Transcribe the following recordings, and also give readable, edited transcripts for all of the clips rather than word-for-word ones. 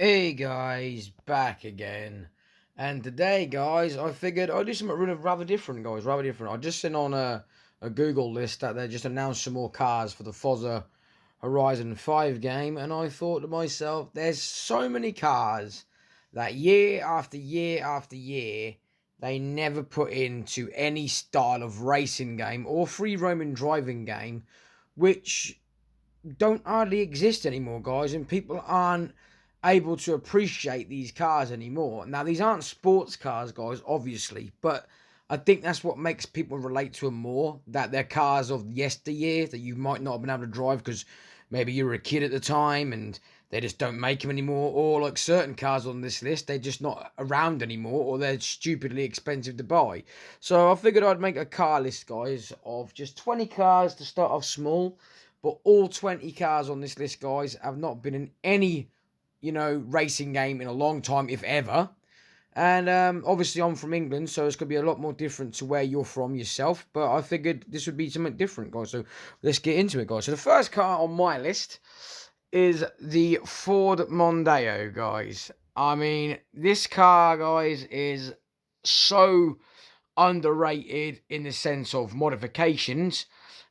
Hey guys, back again. And today, guys, I figured I'd do something rather different, guys. Rather different. I just seen on a Google list that they just announced some more cars for the Forza Horizon 5 game, and I thought to myself, there's so many cars that year after year after year they never put into any style of racing game or free roaming driving game, which don't hardly exist anymore, guys, and people aren't able to appreciate these cars anymore. Now, these aren't sports cars, guys, obviously, but I think that's what makes people relate to them more. That they're cars of yesteryear that you might not have been able to drive because maybe you were a kid at the time and they just don't make them anymore. Or like certain cars on this list, they're just not around anymore, or they're stupidly expensive to buy. So I figured I'd make a car list, guys, of just 20 cars to start off small. But all 20 cars on this list, guys, have not been in any, racing game in a long time, if ever. And obviously, I'm from England, so it's going to be a lot more different to where you're from yourself. But I figured this would be something different, guys. So let's get into it, guys. So the first car on my list is the Ford Mondeo, guys. I mean, this car, guys, is so underrated in the sense of modifications.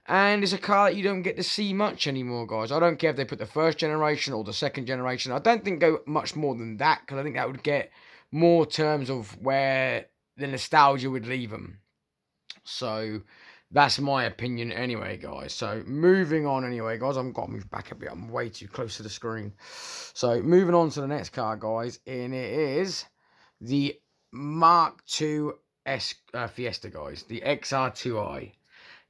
And it's a car that you don't get to see much anymore, guys. I don't care if they put the first generation or the second generation. I don't think go much more than that, because I think that would get more terms of where the nostalgia would leave them. So that's my opinion anyway, guys. So moving on anyway, guys. I've got to move back a bit. I'm way too close to the screen. So moving on to the next car, guys. And it is the Mark II Fiesta, guys. The XR2i.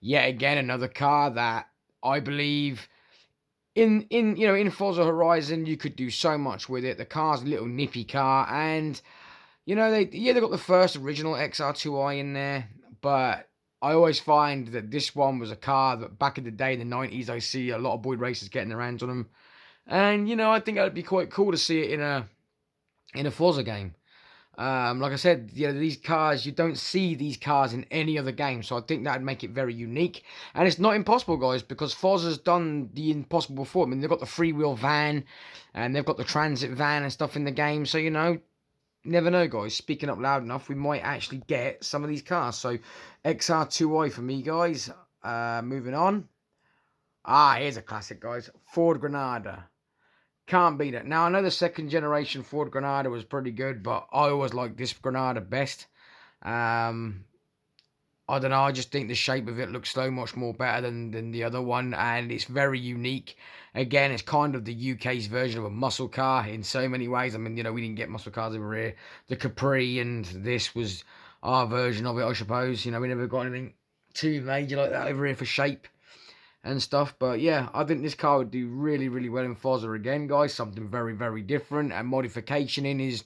Yet again, another car that I believe in Forza Horizon you could do so much with it. The car's a little nippy car, and they got the first original XR2i in there, but I always find that this one was a car that back in the day in the 90s I see a lot of boy racers getting their hands on them, and I think that'd be quite cool to see it in a Forza game. Like I said, these cars, you don't see these cars in any other game, so I think that'd make it very unique. And it's not impossible, guys, because Forza's done the impossible before. I mean, they've got the freewheel van, and they've got the transit van and stuff in the game, so, never know, guys. Speaking up loud enough, we might actually get some of these cars. So, XR2i for me, guys. Moving on. Here's a classic, guys. Ford Granada. Can't beat it. Now, I know the second generation Ford Granada was pretty good, but I always liked this Granada best. Um, I don't know, I just think the shape of it looks so much more better than the other one, and it's very unique. Again, it's kind of the UK's version of a muscle car in so many ways. I mean, we didn't get muscle cars over here. The Capri and this was our version of it, I suppose. We never got anything too major like that over here for shape and stuff. But yeah, I think this car would do really, really well in Forza again, guys. Something very, very different, and modification in is,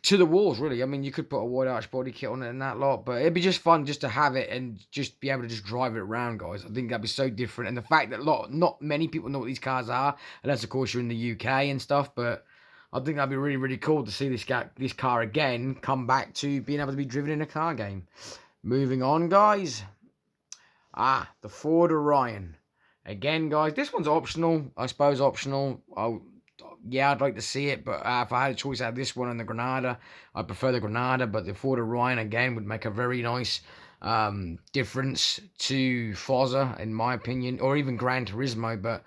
to the walls, really. I mean, you could put a wide arch body kit on it and that lot, but it'd be just fun just to have it and just be able to just drive it around, guys. I think that'd be so different. And the fact that not many people know what these cars are, unless of course you're in the UK and stuff, but I think that'd be really, really cool to see this car again come back to being able to be driven in a car game. Moving on, guys. The Ford Orion. Again, guys, this one's optional. I suppose optional. Yeah, I'd like to see it, but if I had a choice out of this one and the Granada, I prefer the Granada, but the Ford Orion, again, would make a very nice difference to Forza, in my opinion, or even Gran Turismo, but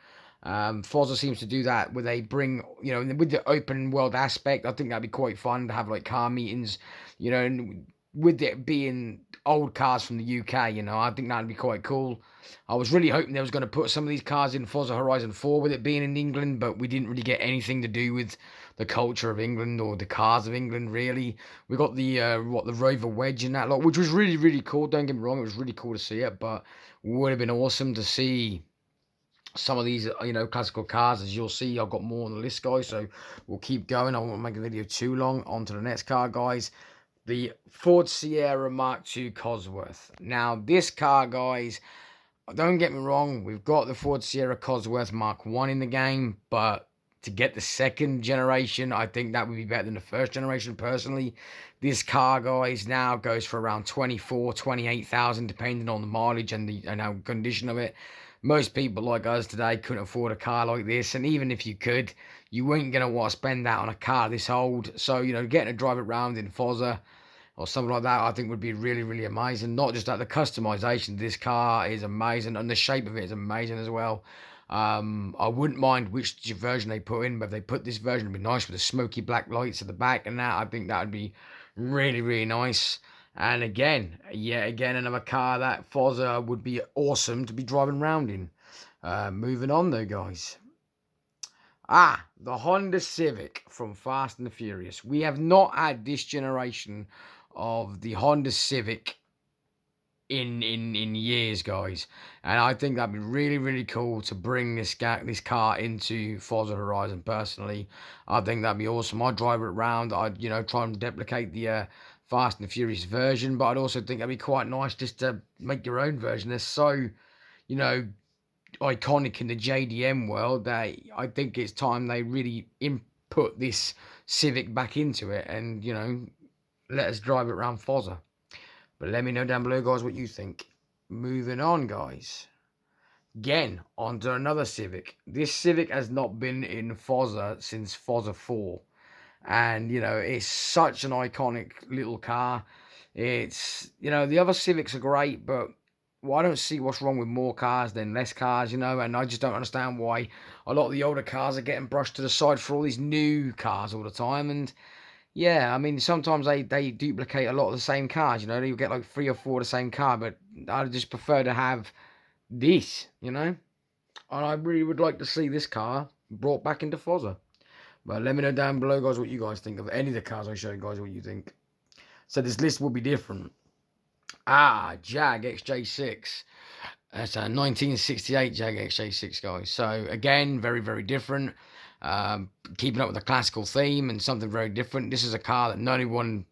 Forza seems to do that where they bring, with the open world aspect. I think that'd be quite fun to have like car meetings, and with it being old cars from the UK, I think that'd be quite cool. I was really hoping they was going to put some of these cars in Forza Horizon 4 with it being in England, but we didn't really get anything to do with the culture of England or the cars of England, really. We got the Rover Wedge in that lot, which was really, really cool. Don't get me wrong, it was really cool to see it, but would have been awesome to see some of these, classical cars. As you'll see, I've got more on the list, guys, so we'll keep going. I won't make the video too long. On to the next car, guys. The Ford Sierra Mark II Cosworth. Now, this car, guys, don't get me wrong, we've got the Ford Sierra Cosworth Mark I in the game, but to get the second generation, I think that would be better than the first generation, personally. This car, guys, now goes for around 24,000, 28,000, depending on the mileage and the condition of it. most people like us today couldn't afford a car like this, and even if you could, you weren't going to want to spend that on a car this old. So, you know, getting to drive it around in Forza or something like that, I think would be really, really amazing. Not just that, the customization of this car is amazing, and the shape of it is amazing as well. I wouldn't mind which version they put in, but if they put this version, it'd be nice with the smoky black lights at the back and that. I think that would be really, really nice. And again, yet again, another car that Forza would be awesome to be driving around in. Moving on though, guys. The Honda Civic from Fast and the Furious. We have not had this generation of the Honda Civic in years, guys, and I think that'd be really, really cool to bring this car into Forza Horizon. Personally, I think that'd be awesome. I'd drive it around. I'd, you know, try and replicate the Fast and the Furious version, but I'd also think that'd be quite nice just to make your own version. They're so, you know, iconic in the JDM world that I think it's time they really input this Civic back into it, and, you know, let us drive it around Forza. But let me know down below, guys, what you think. Moving on, guys. Again, onto another Civic. This Civic has not been in Forza since Forza 4. And, you know, it's such an iconic little car. It's, you know, the other Civics are great, but well, I don't see what's wrong with more cars than less cars, you know. And I just don't understand why a lot of the older cars are getting brushed to the side for all these new cars all the time. And yeah, I mean, sometimes they duplicate a lot of the same cars, you know. You get like 3 or 4 of the same car, but I just prefer to have this, you know. And I really would like to see this car brought back into Forza. But let me know down below, guys, what you guys think of any of the cars I show you guys, what you think. So this list will be different. Jag Xj6. That's a 1968 Jag Xj6, guys. So again, very, very different. Keeping up with the classical theme and something very different. This is a car that not anyone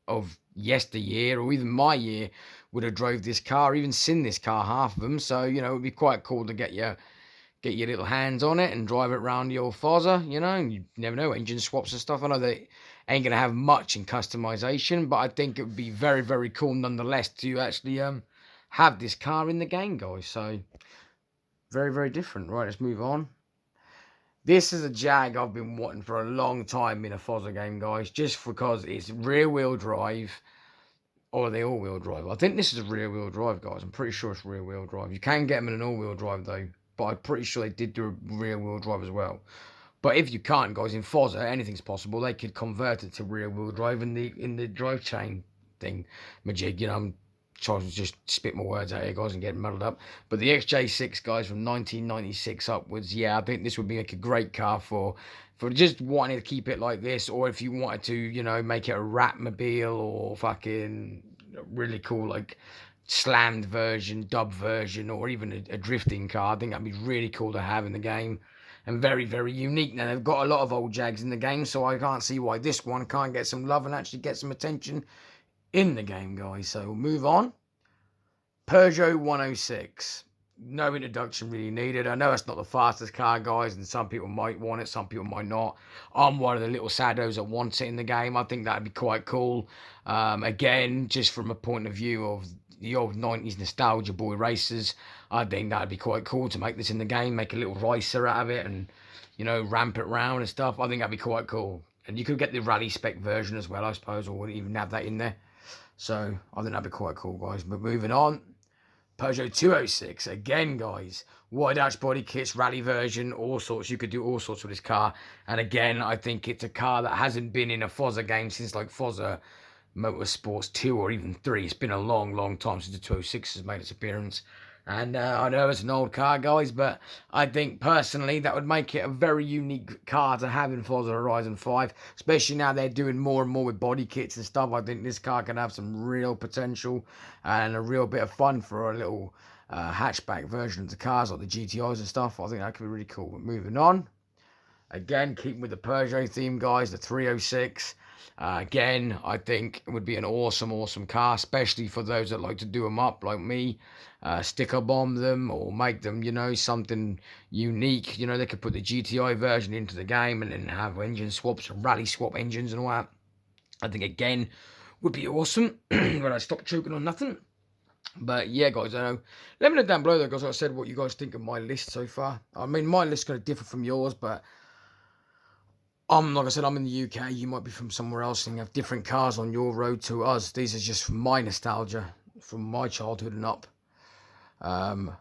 of yesteryear or even my year would have drove this car, or even seen this car, half of them. So, you know, it would be quite cool to get your little hands on it and drive it around your Forza, you know. You never know, engine swaps and stuff. I know they ain't going to have much in customization, but I think it would be very, very cool nonetheless to actually have this car in the game, guys. So, very, very different. Right, let's move on. This is a Jag I've been wanting for a long time in a Forza game, guys, just because it's rear-wheel drive, or the all-wheel drive. I think this is a rear-wheel drive, guys. I'm pretty sure it's rear-wheel drive. You can get them in an all-wheel drive, though, but I'm pretty sure they did do a rear-wheel drive as well. But if you can't, guys, in Forza, anything's possible. They could convert it to rear-wheel drive in the drive chain thing, majig. You know, I'm trying to just spit my words out here, guys, and get muddled up. But the XJ6, guys, from 1996 upwards, yeah, I think this would be like a great car for just wanting to keep it like this, or if you wanted to, you know, make it a Ratmobile or fucking really cool, like, slammed version, dub version, or even a drifting car. I think that'd be really cool to have in the game, and very, very unique. Now, they've got a lot of old Jags in the game, so I can't see why this one can't get some love and actually get some attention in the game, guys. So we'll move on. Peugeot 106. No introduction really needed. I know it's not the fastest car, guys, and some people might want it, some people might not. I'm one of the little saddos that wants it in the game. I think that'd be quite cool. Again, just from a point of view of the old 90s nostalgia boy racers, I think that'd be quite cool to make this in the game, make a little racer out of it, and, you know, ramp it around and stuff. I think that'd be quite cool. And you could get the rally spec version as well, I suppose, or even have that in there. So I think that'd be quite cool, guys. But moving on. Peugeot 206, again, guys, wide arch body kits, rally version, all sorts. You could do all sorts with this car. And again, I think it's a car that hasn't been in a Forza game since like Forza Motorsports 2 or even 3. It's been a long, long time since the 206 has made its appearance. And I know it's an old car, guys, but I think personally that would make it a very unique car to have in Forza Horizon 5, especially now they're doing more and more with body kits and stuff. I think this car can have some real potential and a real bit of fun for a little hatchback version of the cars, like the GTIs and stuff. I think that could be really cool. But moving on, again, keeping with the Peugeot theme, guys, the 306. Again, I think it would be an awesome, awesome car, especially for those that like to do them up like me. Sticker bomb them or make them, you know, something unique. You know, they could put the GTI version into the game and then have engine swaps and rally swap engines and all that. I think, again, would be awesome when I stop choking on nothing. But yeah, guys, I know. Let me know down below, though, guys. Like I said, what you guys think of my list so far. I mean, my list's going to differ from yours, but like I said, I'm in the UK. You might be from somewhere else and you have different cars on your road to us. These are just from my nostalgia, from my childhood and up. Um,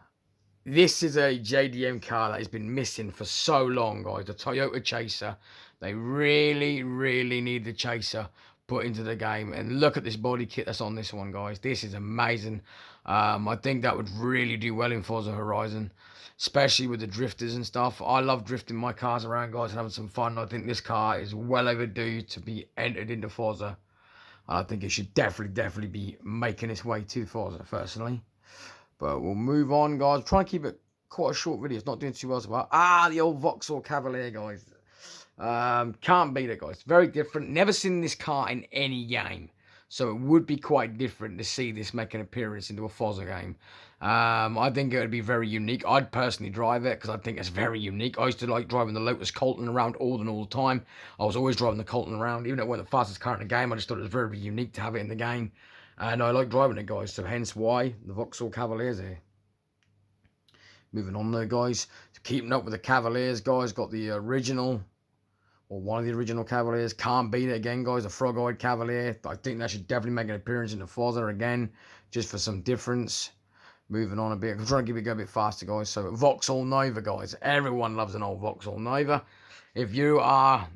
this is a JDM car that has been missing for so long, guys. The Toyota Chaser. They really, really need the Chaser put into the game. And look at this body kit that's on this one, guys. This is amazing. I think that would really do well in Forza Horizon, especially with the drifters and stuff. I love drifting my cars around, guys, and having some fun. I think this car is well overdue to be entered into Forza. I think it should definitely be making its way to Forza, personally. But we'll move on, guys. Try and keep it quite a short video. It's not doing too well so far. The old Vauxhall Cavalier, guys. Can't beat it, guys. Very different. Never seen this car in any game. So it would be quite different to see this make an appearance into a Forza game. I think it would be very unique. I'd personally drive it because I think it's very unique. I used to like driving the Lotus Colton around all the time. I was always driving the Colton around. Even though it wasn't the fastest car in the game, I just thought it was very unique to have it in the game. And I like driving it, guys. So hence why the Vauxhall Cavaliers here. Moving on though, guys. Keeping up with the Cavaliers, guys. Got the original, or one of the original Cavaliers. Can't beat it again, guys. The frog-eyed Cavalier. I think that should definitely make an appearance in the Forza again, just for some difference. Moving on a bit. I'm trying to keep it go a bit faster, guys. So Vauxhall Nova, guys. Everyone loves an old Vauxhall Nova. If you are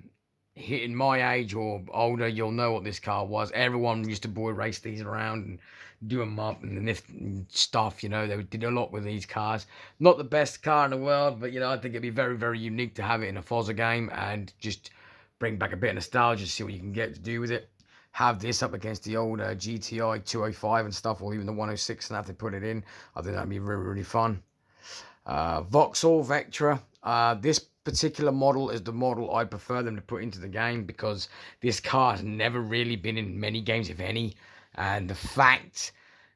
hitting my age or older, you'll know what this car was. Everyone used to boy race these around and do them up and stuff, you know. They did a lot with these cars. Not the best car in the world, but, you know, I think it'd be very unique to have it in a Forza game and just bring back a bit of nostalgia, see what you can get to do with it. Have this up against the old GTI 205 and stuff, or even the 106 and have to put it in. I think that'd be really fun. Vauxhall Vectra. This particular model is the model I prefer them to put into the game because this car has never really been in many games, if any. And the fact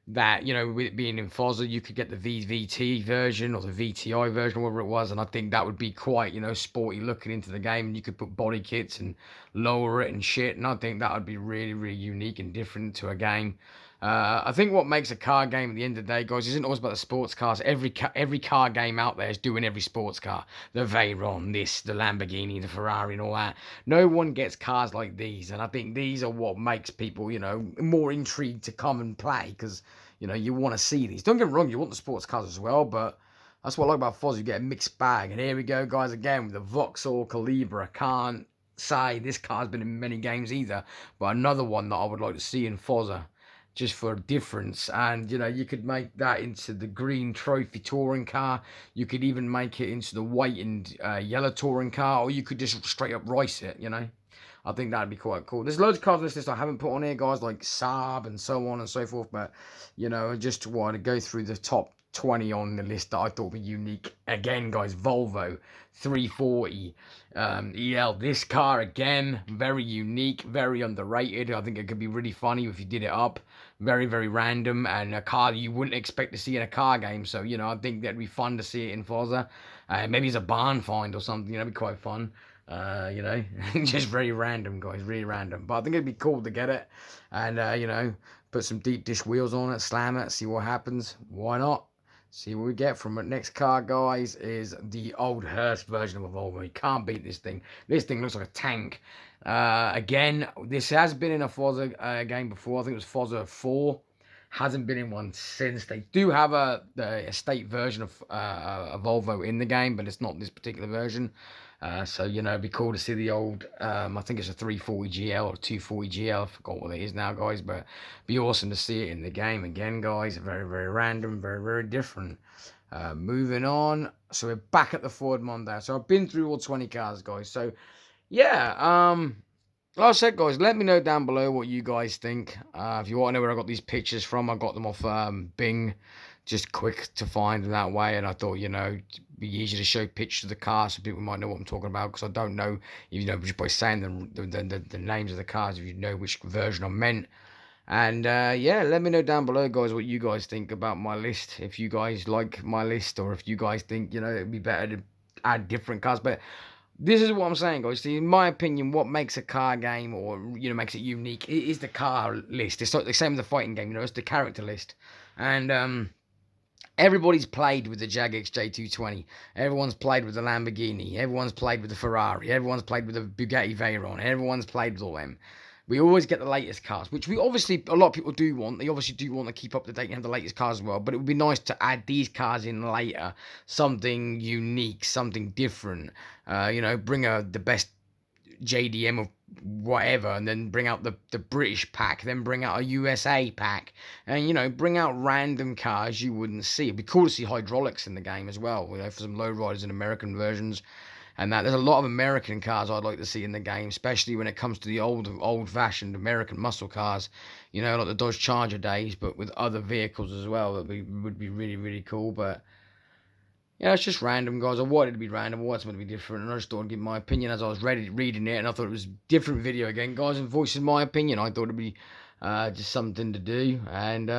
that, you know, with it being in Forza, you could get the VVT version or the VTI version, whatever it was, and I think that would be quite, you know, sporty looking into the game, and you could put body kits and lower it and shit, and I think that would be really unique and different to a game. I think what makes a car game at the end of the day, guys, isn't always about the sports cars. Every car game out there is doing every sports car. The Veyron, the Lamborghini, the Ferrari and all that. No one gets cars like these, and I think these are what makes people, you know, more intrigued to come and play, because, you know, you want to see these. Don't get me wrong, you want the sports cars as well, but that's what I like about Forza. You get a mixed bag. And here we go, guys, again with the Vauxhall Cavalier. I can't say this car's been in many games either, but another one that I would like to see in Forza, just for a difference. And, you know, you could make that into the green trophy touring car. You could even make it into the white and yellow touring car, or you could just straight up race it, you know. I think that'd be quite cool. There's loads of cars on this list I haven't put on here, guys, like Saab and so on and so forth. But, you know, I just wanted to go through the top 20 on the list that I thought would be unique. Again, guys, Volvo 340 EL. This car, again, very unique, very underrated. I think it could be really funny if you did it up. Very random, and a car you wouldn't expect to see in a car game. So, you know, I think that'd be fun to see it in Forza. Maybe it's a barn find or something. You know, it'd be quite fun. You know, just very random, guys, really random. But I think it'd be cool to get it and, you know, put some deep dish wheels on it, slam it, see what happens. Why not? See what we get from it. Next car, guys, is the old Hurst version of a Volvo. You can't beat this thing. This thing looks like a tank. Again, this has been in a Forza game before. I think it was Forza 4. Hasn't been in one since. They do have a estate version of a Volvo in the game, but it's not this particular version. So, you know, it'd be cool to see the old, I think it's a 340 GL or 240 GL. I forgot what it is now, guys, but it'd be awesome to see it in the game again, guys. Very random, very different. Moving on. So we're back at the Ford Mondeo. So I've been through all 20 cars, guys. So, yeah, like I said, guys, let me know down below what you guys think. If you want to know where I got these pictures from, I got them off Bing. Just quick to find in that way, and I thought, you know, it'd be easy to show pictures of the car so people might know what I'm talking about, because I don't know, if you know, just by saying the names of the cars, if you know which version I meant. And yeah, let me know down below, guys, what you guys think about my list. If you guys like my list, or if you guys think, you know, it'd be better to add different cars. But This is what I'm saying, guys. See, in my opinion, what makes a car game, or makes it unique, it is the car list. It's like the same with the fighting game. It's the character list, and everybody's played with the Jag Xj6. Everyone's played with the Lamborghini. Everyone's played with the Ferrari. Everyone's played with the Bugatti Veyron. Everyone's played with all them. We always get the latest cars, which we obviously, a lot of people do want. They obviously do want to keep up to date and have the latest cars as well. But it would be nice to add these cars in later. Something unique, something different. Bring the best JDM of whatever, and then bring out the British pack, then bring out a USA pack, and bring out random cars you wouldn't see. It'd be cool to see hydraulics in the game as well, for some lowriders and American versions. And that there's a lot of American cars I'd like to see in the game, especially when it comes to the old-fashioned American muscle cars, like the Dodge Charger days, but with other vehicles as well. That would be really, really cool. But it's just random, guys. I wanted it to be random. I wanted something to be different, and I just thought I'd give my opinion as I was reading it, and I thought it was a different video again, guys, and voicing my opinion. I thought it'd be just something to do, and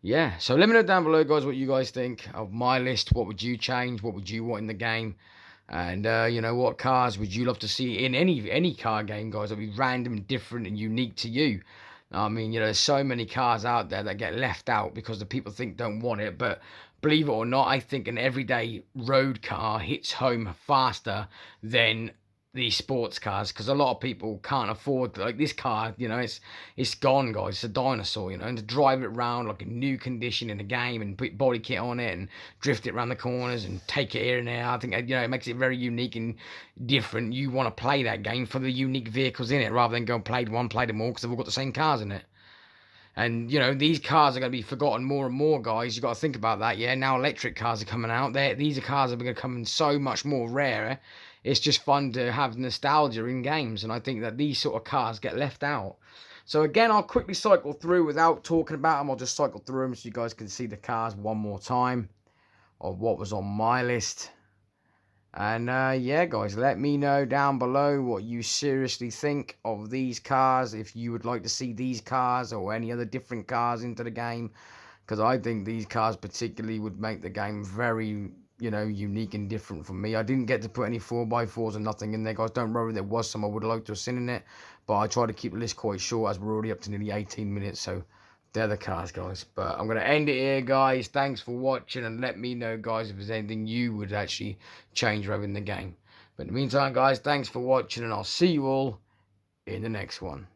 yeah. So let me know down below, guys, what you guys think of my list. What would you change? What would you want in the game? And what cars would you love to see in any car game, guys? That'd be random, different, and unique to you. I mean, there's so many cars out there that get left out because the people think don't want it. But believe it or not, I think an everyday road car hits home faster than these sports cars, because a lot of people can't afford, like, this car. It's gone, guys. It's a dinosaur, and to drive it around like a new condition in a game and put body kit on it and drift it around the corners and take it here and there, I think it makes it very unique and different. You want to play that game for the unique vehicles in it rather than go and play them all because they've all got the same cars in it. And, these cars are going to be forgotten more and more, guys. You've got to think about that, yeah? Now electric cars are coming out. These are cars that are going to come in so much more rarer. It's just fun to have nostalgia in games. And I think that these sort of cars get left out. So, again, I'll quickly cycle through without talking about them. I'll just cycle through them so you guys can see the cars one more time of what was on my list. And yeah, guys, let me know down below what you seriously think of these cars, if you would like to see these cars or any other different cars into the game, because I think these cars particularly would make the game very, unique and different for me. I didn't get to put any 4x4s or nothing in there, guys. Don't worry, there was some I would have liked to have seen in it, but I tried to keep the list quite short as we're already up to nearly 18 minutes, so they're the cars, guys. But I'm going to end it here, guys. Thanks for watching, and let me know, guys, if there's anything you would actually change rather in the game. But in the meantime, guys, thanks for watching, and I'll see you all in the next one.